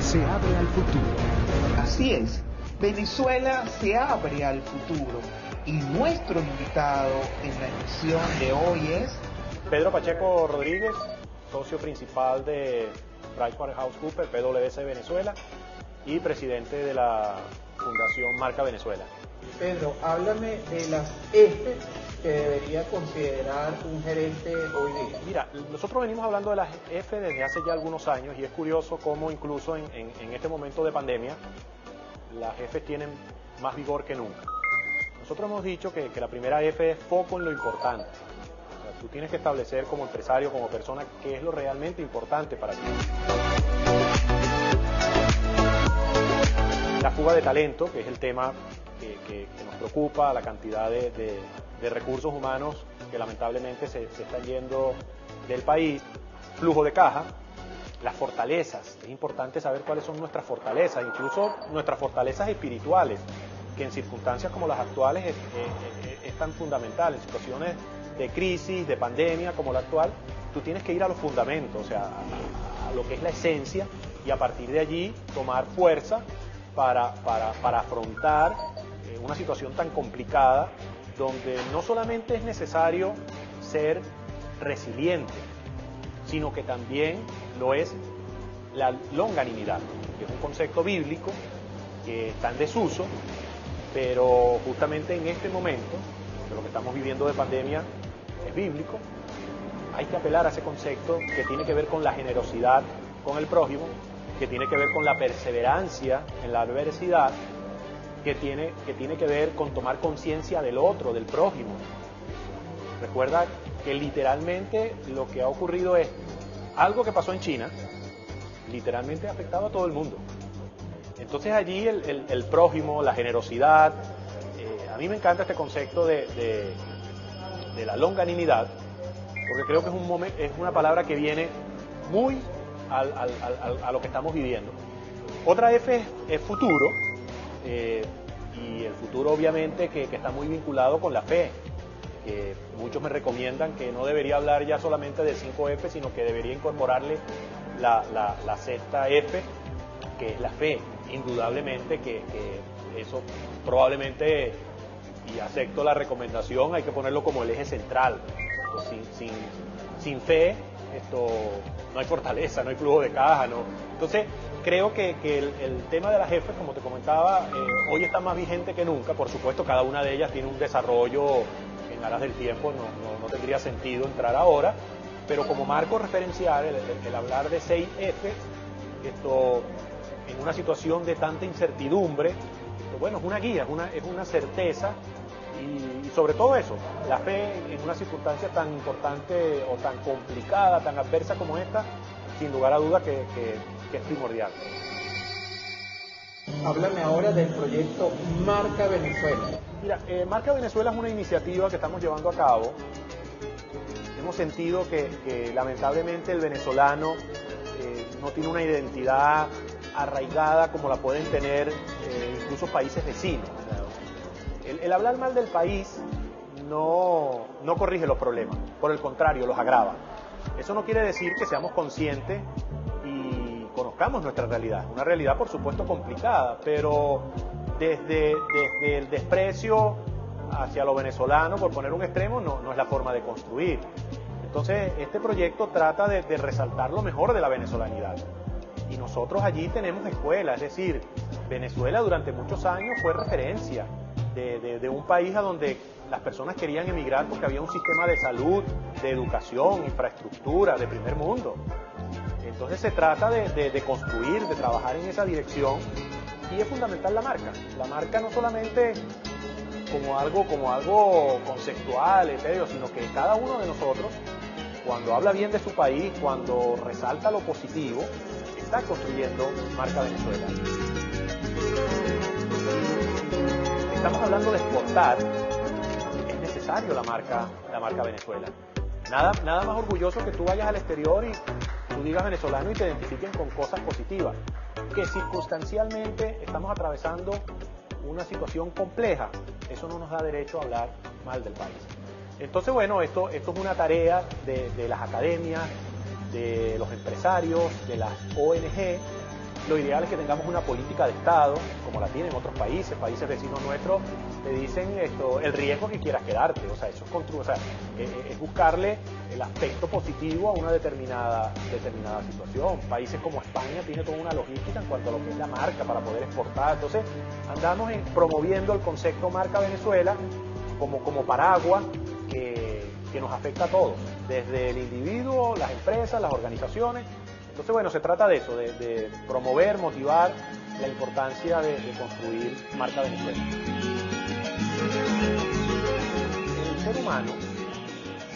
se abre al futuro. Así es, Venezuela se abre al futuro y nuestro invitado en la emisión de hoy es Pedro Pacheco Rodríguez, socio principal de PricewaterhouseCoopers, PwC Venezuela, y presidente de la Fundación Marca Venezuela. Pedro, háblame de las F que debería considerar un gerente hoy día. Mira, nosotros venimos hablando de las F desde hace ya algunos años y es curioso cómo incluso en este momento de pandemia las F tienen más vigor que nunca. Nosotros hemos dicho que la primera F es foco en lo importante. O sea, tú tienes que establecer como empresario, como persona, qué es lo realmente importante para ti. La fuga de talento, que es el tema que nos preocupa, la cantidad de recursos humanos que lamentablemente se están yendo del país, flujo de caja, las fortalezas. Es importante saber cuáles son nuestras fortalezas, incluso nuestras fortalezas espirituales, que en circunstancias como las actuales es tan fundamental. En situaciones de crisis, de pandemia como la actual, tú tienes que ir a los fundamentos, o sea, a lo que es la esencia, y a partir de allí tomar fuerza para afrontar una situación tan complicada, donde no solamente es necesario ser resiliente, sino que también lo es la longanimidad, que es un concepto bíblico que está en desuso, pero justamente en este momento, de lo que estamos viviendo de pandemia, es bíblico. Hay que apelar a ese concepto que tiene que ver con la generosidad con el prójimo, que tiene que ver con la perseverancia en la adversidad, que tiene que ver con tomar conciencia del otro, del prójimo. Recuerda que literalmente lo que ha ocurrido es algo que pasó en China, literalmente ha afectado a todo el mundo. Entonces allí el prójimo, la generosidad, a mí me encanta este concepto de la longanimidad, porque creo que es una palabra que viene muy a lo que estamos viviendo. Otra F es futuro, y el futuro obviamente que está muy vinculado con la fe. Muchos me recomiendan que no debería hablar ya solamente de 5F, sino que debería incorporarle la sexta F, que es la fe. Indudablemente que eso probablemente, y acepto la recomendación, hay que ponerlo como el eje central. Sin fe no hay fortaleza, no hay flujo de caja, ¿no? Entonces creo que el tema de las jefes, como te comentaba, hoy está más vigente que nunca. Por supuesto, cada una de ellas tiene un desarrollo en aras del tiempo, no tendría sentido entrar ahora, pero como marco referencial, el hablar de 6F, en una situación de tanta incertidumbre, bueno, es una guía, es una certeza, y sobre todo eso, la fe en una circunstancia tan importante o tan complicada, tan adversa como esta, sin lugar a duda que es primordial. Háblame ahora del proyecto Marca Venezuela. Mira, Marca Venezuela es una iniciativa que estamos llevando a cabo. Hemos sentido que lamentablemente el venezolano no tiene una identidad arraigada como la pueden tener incluso países vecinos. O sea, el hablar mal del país no corrige los problemas, por el contrario, los agrava. Eso no quiere decir que seamos conscientes y conozcamos nuestra realidad. Una realidad, por supuesto, complicada, pero desde el desprecio hacia lo venezolano, por poner un extremo, no es la forma de construir. Entonces, este proyecto trata de resaltar lo mejor de la venezolanidad. Y nosotros allí tenemos escuelas, es decir, Venezuela durante muchos años fue referencia de un país a donde las personas querían emigrar porque había un sistema de salud, de educación, infraestructura, de primer mundo. Entonces se trata de construir, de trabajar en esa dirección, y es fundamental la marca. La marca no solamente como algo conceptual, etéreo, sino que cada uno de nosotros, cuando habla bien de su país, cuando resalta lo positivo, está construyendo Marca Venezuela. Estamos hablando de exportar, es necesario la marca Venezuela. Nada más orgulloso que tú vayas al exterior y tú digas venezolano y te identifiquen con cosas positivas. Que circunstancialmente estamos atravesando una situación compleja, eso no nos da derecho a hablar mal del país. Entonces, bueno, esto es una tarea de las academias, de los empresarios, de las ONG, lo ideal es que tengamos una política de Estado, como la tienen otros países vecinos nuestros, te dicen esto, el riesgo que quieras quedarte, o sea, eso es buscarle el aspecto positivo a una determinada situación. Países como España tiene toda una logística en cuanto a lo que es la marca para poder exportar, entonces andamos promoviendo el concepto marca Venezuela como paraguas que nos afecta a todos, desde el individuo, las empresas, las organizaciones. Entonces, bueno, se trata de eso, de promover, motivar la importancia de construir marca Venezuela. El ser humano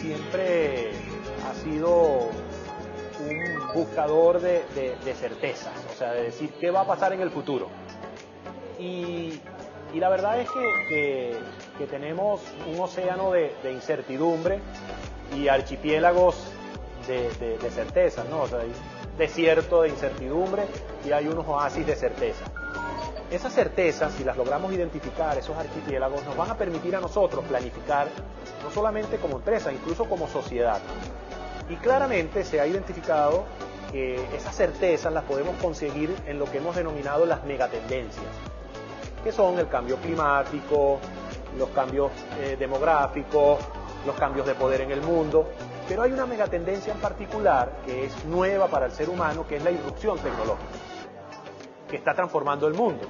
siempre ha sido un buscador de certezas, o sea, de decir qué va a pasar en el futuro. Y la verdad es que tenemos un océano de incertidumbre y archipiélagos de certezas, ¿no? O sea, hay desierto de incertidumbre y hay unos oasis de certeza. Esas certezas, si las logramos identificar, esos archipiélagos, nos van a permitir a nosotros planificar, no solamente como empresa, incluso como sociedad. Y claramente se ha identificado que esas certezas las podemos conseguir en lo que hemos denominado las megatendencias, que son el cambio climático, los cambios demográficos, los cambios de poder en el mundo. Pero hay una megatendencia en particular que es nueva para el ser humano, que es la irrupción tecnológica, que está transformando el mundo.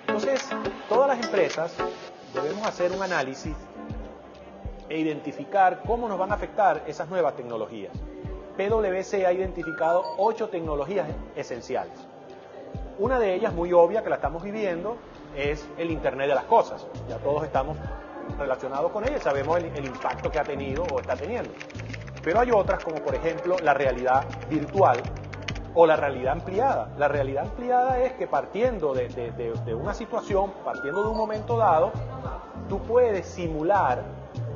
Entonces, todas las empresas debemos hacer un análisis e identificar cómo nos van a afectar esas nuevas tecnologías. PwC ha identificado 8 tecnologías esenciales. Una de ellas, muy obvia, que la estamos viviendo, es el Internet de las cosas. Ya todos estamos relacionados con ella, sabemos el impacto que ha tenido o está teniendo. Pero hay otras, como por ejemplo la realidad virtual o la realidad ampliada. La realidad ampliada es que partiendo de una situación, partiendo de un momento dado, tú puedes simular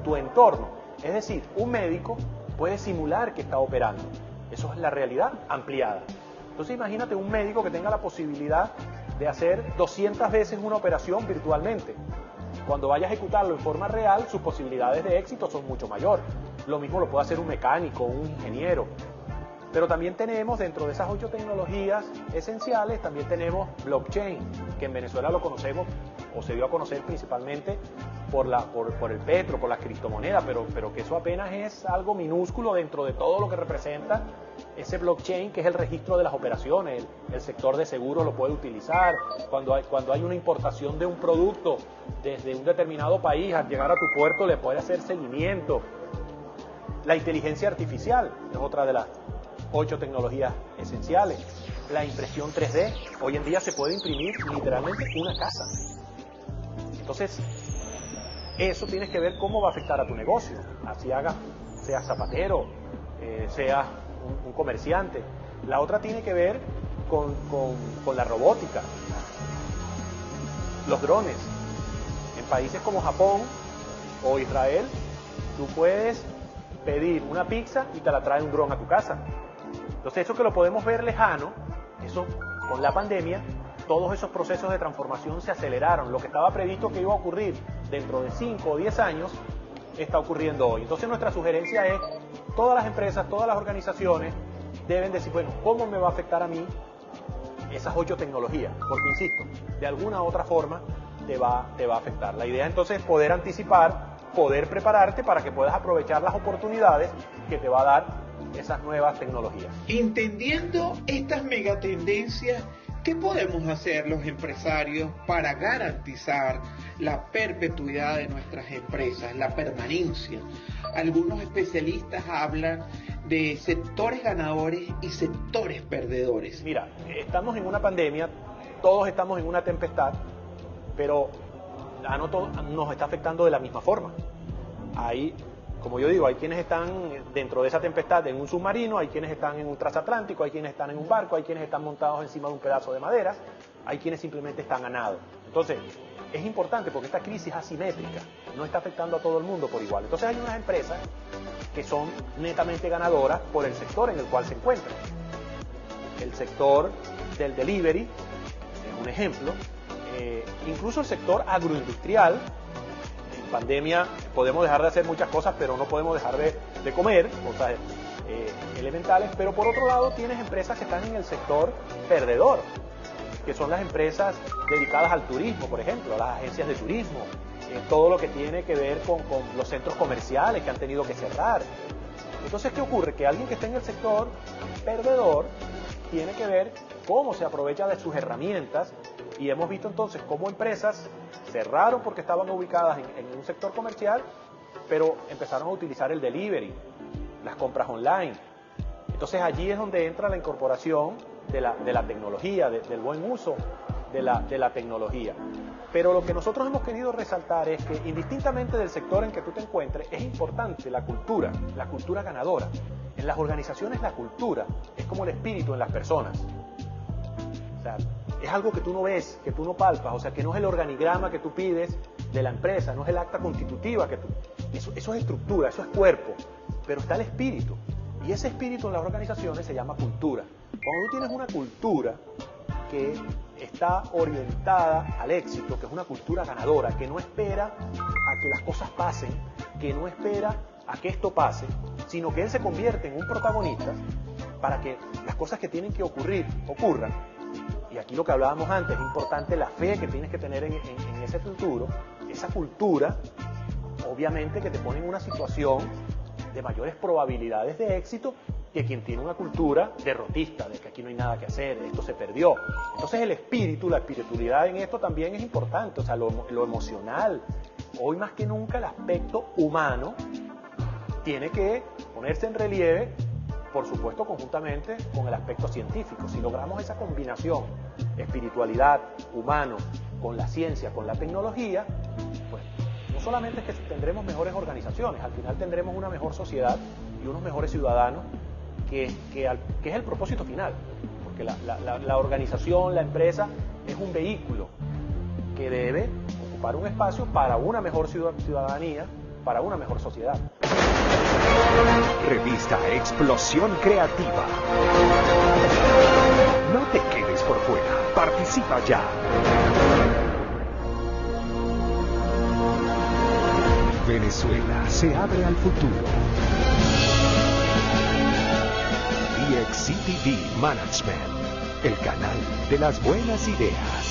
tu entorno. Es decir, un médico puede simular que está operando. Eso es la realidad ampliada. Entonces imagínate un médico que tenga la posibilidad de hacer 200 veces una operación virtualmente. Cuando vaya a ejecutarlo en forma real, sus posibilidades de éxito son mucho mayor. Lo mismo lo puede hacer un mecánico, un ingeniero. Pero también tenemos, dentro de esas 8 tecnologías esenciales, también tenemos blockchain, que en Venezuela lo conocemos, o se dio a conocer principalmente por el petro, por las criptomonedas, pero que eso apenas es algo minúsculo dentro de todo lo que representa ese blockchain, que es el registro de las operaciones. El sector de seguros lo puede utilizar. Cuando hay una importación de un producto desde un determinado país, al llegar a tu puerto le puede hacer seguimiento. La inteligencia artificial es otra de las 8 tecnologías esenciales. La impresión 3D. Hoy en día se puede imprimir literalmente una casa. Entonces, eso tienes que ver cómo va a afectar a tu negocio. Así seas zapatero, seas un comerciante. La otra tiene que ver con la robótica, los drones. En países como Japón o Israel, tú puedes pedir una pizza y te la trae un dron a tu casa. Entonces, eso que lo podemos ver lejano, eso con la pandemia, todos esos procesos de transformación se aceleraron. Lo que estaba previsto que iba a ocurrir dentro de 5 o 10 años está ocurriendo hoy. Entonces, nuestra sugerencia es, todas las empresas, todas las organizaciones deben decir, bueno, ¿cómo me va a afectar a mí esas 8 tecnologías? Porque, insisto, de alguna u otra forma te va a afectar. La idea entonces es poder anticipar, poder prepararte para que puedas aprovechar las oportunidades que te va a dar esas nuevas tecnologías. Entendiendo estas megatendencias, ¿qué podemos hacer los empresarios para garantizar la perpetuidad de nuestras empresas, la permanencia? Algunos especialistas hablan de sectores ganadores y sectores perdedores. Mira, estamos en una pandemia, todos estamos en una tempestad, pero a no todos nos está afectando de la misma forma. Como yo digo, hay quienes están dentro de esa tempestad en un submarino, hay quienes están en un transatlántico, hay quienes están en un barco, hay quienes están montados encima de un pedazo de madera, hay quienes simplemente están a nado. Entonces, es importante porque esta crisis es asimétrica, no está afectando a todo el mundo por igual. Entonces hay unas empresas que son netamente ganadoras por el sector en el cual se encuentran. El sector del delivery es un ejemplo, incluso el sector agroindustrial. En pandemia podemos dejar de hacer muchas cosas, pero no podemos dejar de comer. O sea, elementales, pero por otro lado tienes empresas que están en el sector perdedor, que son las empresas dedicadas al turismo, por ejemplo, las agencias de turismo, todo lo que tiene que ver con los centros comerciales que han tenido que cerrar. Entonces, ¿qué ocurre? Que alguien que está en el sector perdedor tiene que ver cómo se aprovecha de sus herramientas, y hemos visto entonces cómo empresas cerraron porque estaban ubicadas en un sector comercial, pero empezaron a utilizar el delivery, las compras online. Entonces allí es donde entra la incorporación de la tecnología, del buen uso de la tecnología. Pero lo que nosotros hemos querido resaltar es que indistintamente del sector en que tú te encuentres, es importante la cultura ganadora. En las organizaciones la cultura es como el espíritu en las personas. O sea, es algo que tú no ves, que tú no palpas, o sea, que no es el organigrama que tú pides de la empresa, no es el acta constitutiva que tú... Eso es estructura, eso es cuerpo, pero está el espíritu. Y ese espíritu en las organizaciones se llama cultura. Cuando tú tienes una cultura que está orientada al éxito, que es una cultura ganadora, que no espera a que las cosas pasen, que no espera a que esto pase, sino que él se convierte en un protagonista para que las cosas que tienen que ocurrir, ocurran. Y aquí lo que hablábamos antes, es importante la fe que tienes que tener en ese futuro, esa cultura, obviamente que te pone en una situación de mayores probabilidades de éxito que quien tiene una cultura derrotista, de que aquí no hay nada que hacer, esto se perdió. Entonces el espíritu, la espiritualidad en esto también es importante, o sea, lo emocional. Hoy más que nunca el aspecto humano tiene que ponerse en relieve, por supuesto conjuntamente con el aspecto científico. Si logramos esa combinación, espiritualidad, humano, con la ciencia, con la tecnología, pues no solamente es que tendremos mejores organizaciones, al final tendremos una mejor sociedad y unos mejores ciudadanos, que es el propósito final, porque la organización, la empresa, es un vehículo que debe ocupar un espacio para una mejor ciudadanía, para una mejor sociedad. Revista Explosión Creativa. No te quedes por fuera, participa ya. Venezuela se abre al futuro. DXCTV Management, el canal de las buenas ideas.